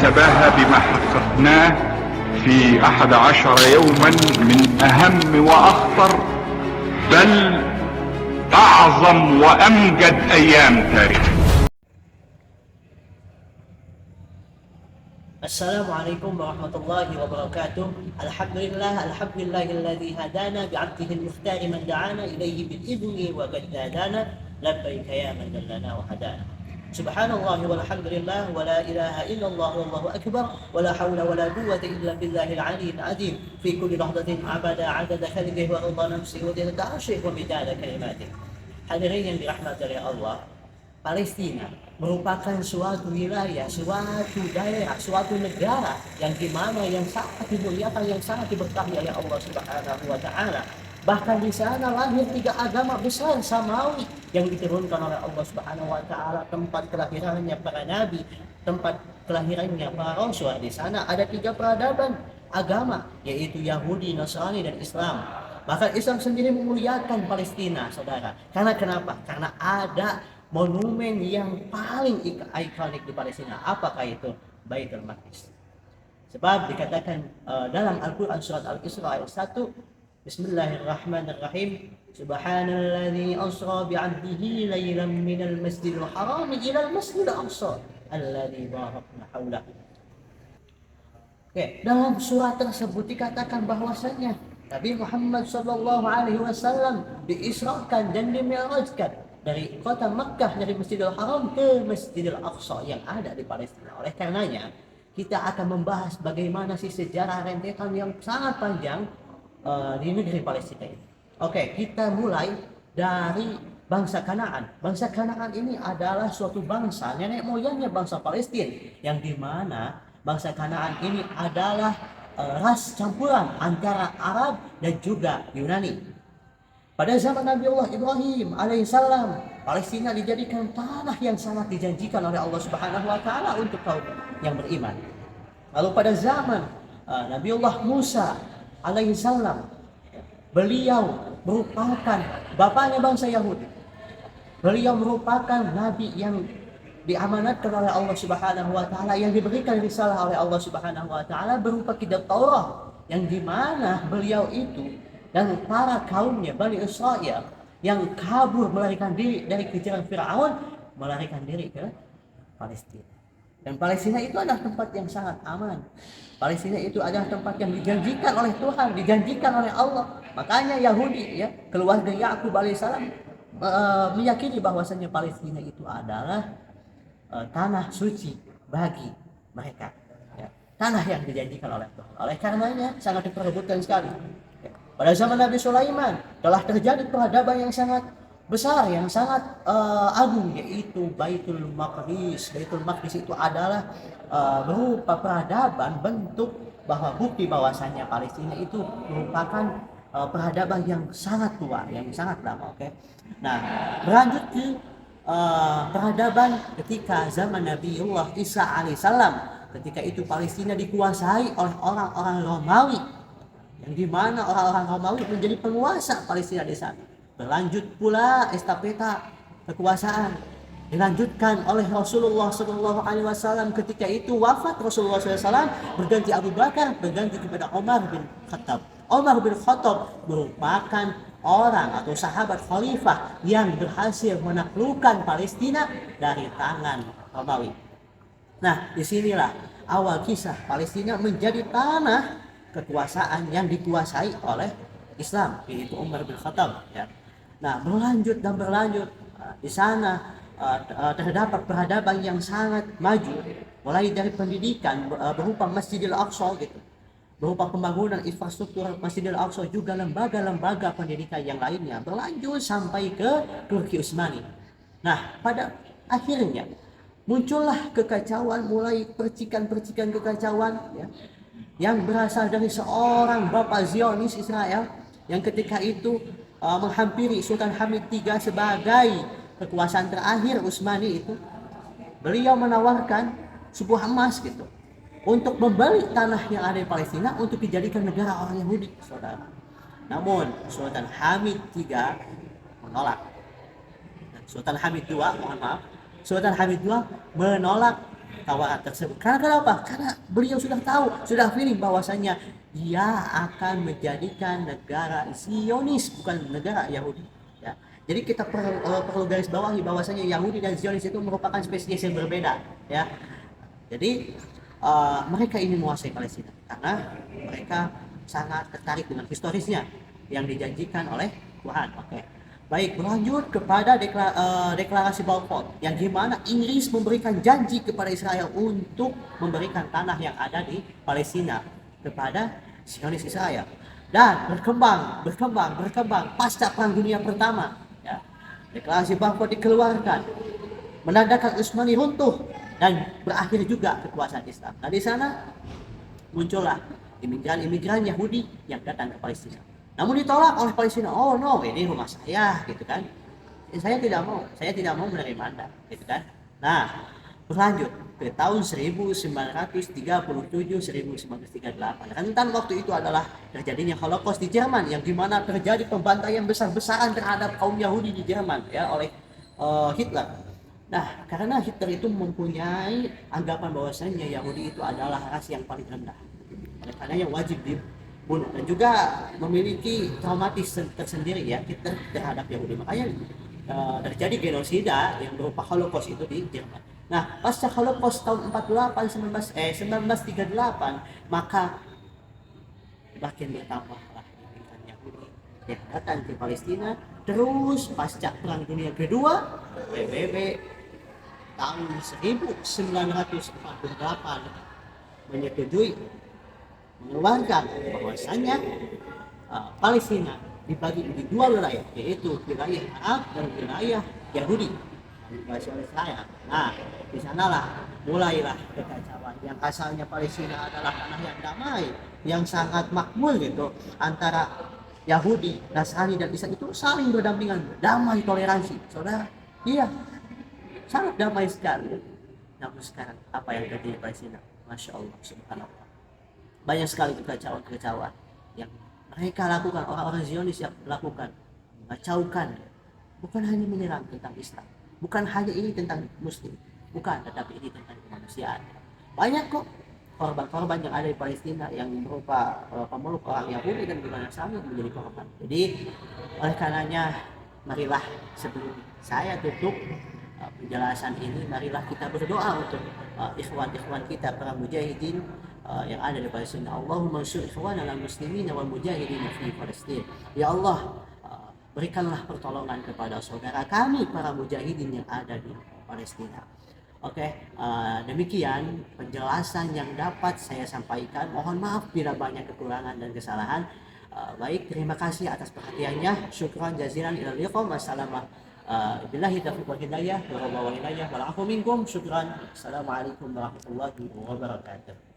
نتباهى بما حققناه في 11 يوما من أهم وأخطر بل أعظم وأمجد أيام تاريخ. Assalamualaikum warahmatullahi wabarakatuh. Alhamdulillahilladzi hadana bi'abdihi al-mukhtar man da'ana ilayhi bil idni wa qaddadana labbaika ya man dallana wa hadana. Subhanallah walhamdulillah wa la ilaha illallah wallahu akbar wa la hawla wa la quwwata illa billahil aliyyil azim fi kulli lahzatin abada adada khalqihi wa rida nafsihi wa zinata arshihi wa midada kalimatihi. Hadirin yang dirahmati oleh Allah, Palestina merupakan suatu wilayah, suatu daerah, suatu negara yang dimana yang sangat dimuliakan, yang sangat diberkahi oleh Allah Subhanahu wa Ta'ala. Bahkan di sana lahir 3 agama besar samawi yang diturunkan oleh Allah Subhanahu wa Ta'ala, tempat kelahirannya para nabi, tempat kelahirannya para rasul. Di sana ada 3 peradaban agama, yaitu Yahudi, Nasrani, dan Islam. Bahkan Islam sendiri memuliakan Palestina, saudara. Karena kenapa? Karena ada monumen yang paling ikonik di Palestina. Apakah itu? Baitul Maqdis. Sebab dikatakan dalam Al-Quran surat Al-Isra ayat 1, Bismillahirrahmanirrahim, Subhanalladzi asra bi'abdihi laylan minal masjidil haram ilal masjidil aqsa alladzi barakna haulahu. Oke, dalam surat tersebut dikatakan bahwasanya Nabi Muhammad sallallahu alaihi wasallam diisrakan dan dimi'rajkan dari kota Makkah, dari Masjidil Haram ke Masjidil Aqsa yang ada di Palestina. Oleh karenanya, kita akan membahas bagaimana sih sejarah rentetan yang sangat panjang di negeri Palestina ini. Oke, kita mulai dari bangsa Kanaan. Bangsa Kanaan ini adalah suatu bangsa, nenek moyangnya bangsa Palestina, yang dimana bangsa Kanaan ini adalah ras campuran antara Arab dan juga Yunani. Pada zaman Nabi Allah Ibrahim alaihissalam, Palestina dijadikan tanah yang sangat dijanjikan oleh Allah Subhanahu wa Ta'ala untuk kaum yang beriman. Lalu pada zaman Nabi Allah Musa alaihissalam, beliau merupakan bapaknya bangsa Yahudi. Beliau merupakan nabi yang diamanatkan oleh Allah Subhanahu wa Ta'ala, yang diberikan risalah oleh Allah Subhanahu wa Ta'ala berupa kitab Taurat, yang dimana beliau itu dan para kaumnya Bani Israel yang kabur melarikan diri dari kejaran Firaun, melarikan diri ke Palestina. Dan Palestina itu adalah tempat yang sangat aman. Palestina itu adalah tempat yang dijanjikan oleh Tuhan, dijanjikan oleh Allah. Makanya Yahudi, ya, keluarga Yakub alaihissalam meyakini bahwasanya Palestina itu adalah tanah suci bagi mereka, ya, tanah yang dijanjikan oleh Tuhan. Oleh karenanya sangat diperebutkan sekali. Pada zaman Nabi Sulaiman telah terjadi peradaban yang sangat besar, yang sangat agung, yaitu Baitul Maqdis. Baitul Maqdis itu adalah berupa peradaban bentuk bahwa bukti bahwasanya Palestina itu merupakan peradaban yang sangat tua, yang sangat lama. Oke. Nah, berlanjut ke peradaban ketika zaman Nabiullah Isa alaihissalam. Ketika itu Palestina dikuasai oleh orang-orang Romawi, yang dimana orang-orang Romawi menjadi penguasa Palestina di sana. Berlanjut pula estafeta kekuasaan dilanjutkan oleh Rasulullah SAW. Ketika itu wafat Rasulullah SAW, berganti Abu Bakar, berganti kepada Umar bin Khattab. Umar bin Khattab merupakan orang atau sahabat khalifah yang berhasil menaklukkan Palestina dari tangan Romawi. Nah, disinilah awal kisah Palestina menjadi tanah kekuasaan yang dikuasai oleh Islam, yaitu Umar bin Khattab, ya. Nah, berlanjut dan berlanjut di sana terdapat peradaban yang sangat maju, mulai dari pendidikan berupa Masjidil Aqsa gitu, berupa pembangunan infrastruktur Masjidil Aqsa, juga lembaga-lembaga pendidikan yang lainnya, berlanjut sampai ke Turki Utsmani. Nah, pada akhirnya muncullah kekacauan, mulai percikan-percikan kekacauan, ya, yang berasal dari seorang bapak Zionis Israel yang ketika itu menghampiri Sultan Hamid III sebagai kekuasaan terakhir Utsmani itu. Beliau menawarkan sebuah emas gitu untuk membeli tanah yang ada di Palestina untuk dijadikan negara orang Yahudi, saudara. Namun Sultan Hamid III menolak. Sultan Hamid II menolak tawaran tersebut. Karena kenapa? Karena beliau sudah tahu, sudah feeling bahwasanya dia akan menjadikan negara Zionis, bukan negara Yahudi. Ya. Jadi kita perlu garis bawahi bahwasanya Yahudi dan Zionis itu merupakan spesies yang berbeda. Ya. Jadi mereka ingin menguasai Palestina karena mereka sangat tertarik dengan historisnya yang dijanjikan oleh Tuhan. Oke. Baik, berlanjut kepada deklarasi Balfour yang gimana Inggris memberikan janji kepada Israel untuk memberikan tanah yang ada di Palestina kepada Zionis Israel, dan berkembang pasca Perang Dunia Pertama. Ya. Deklarasi Balfour dikeluarkan, menandakan Utsmani runtuh dan berakhir juga kekuasaan Islam. Nah di sana muncullah imigran Yahudi yang datang ke Palestina. Namun ditolak oleh Palestina. Oh no, ini rumah saya, gitu kan. Saya tidak mau menerima Anda, gitu kan. Nah, berlanjut ke tahun 1937-1938. Rentan waktu itu adalah terjadinya Holocaust di Jerman, yang dimana terjadi pembantaian besar-besaran terhadap kaum Yahudi di Jerman ya oleh Hitler. Nah, karena Hitler itu mempunyai anggapan bahwasanya Yahudi itu adalah ras yang paling rendah, oleh karena yang wajib dibunuh, dan juga memiliki traumatis tersendiri ya Hitler terhadap Yahudi. Makanya terjadi genosida yang berupa Holocaust itu di Jerman. Nah, pasca Holocaust tahun 1938, maka makin bertambahlah imigran Yahudi yang datang ke Palestina. Terus pasca Perang Dunia Kedua, PBB tahun 1948 menyetujui mengeluarkan bahwasanya Palestina dibagi menjadi dua wilayah, yaitu wilayah Arab dan wilayah Yahudi dikuasai oleh Israel. Nah, di sanalah mulailah kekacauan. Yang asalnya Palestina adalah tanah yang damai, yang sangat makmur gitu antara Yahudi, Nasrani dan Islam, itu saling berdampingan, damai, toleransi. Saudara, iya, sangat damai sekali. Namun sekarang apa yang terjadi di Palestina? Masya Allah, subhanallah. Banyak sekali kekacauan yang mereka lakukan, orang-orang Zionis yang lakukan, mengacaukan. Bukan hanya menyerang tentang Islam, bukan hanya ini tentang Muslim, bukan, tetapi ini tentang kemanusiaan. Banyak kok korban-korban yang ada di Palestina yang berupa pemeluk orang Yahudi dan juga Nasrani menjadi korban. Jadi oleh karenanya, marilah sebelum saya tutup penjelasan ini, marilah kita berdoa untuk ikhwan-ikhwan kita, para mujahidin yang ada di Palestina. Allahumma ansur ikhwanana muslimin wal mujahidin fi Palestina. Ya Allah, berikanlah pertolongan kepada saudara kami para mujahidin yang ada di Palestina. Oke, demikian penjelasan yang dapat saya sampaikan. Mohon maaf bila banyak kekurangan dan kesalahan. Baik, terima kasih atas perhatiannya. Syukran jazilan ila liqa. Billahi taufiq wal hidayah. Wa billahi wal afu minkum. Syukran. Assalamualaikum warahmatullahi wabarakatuh.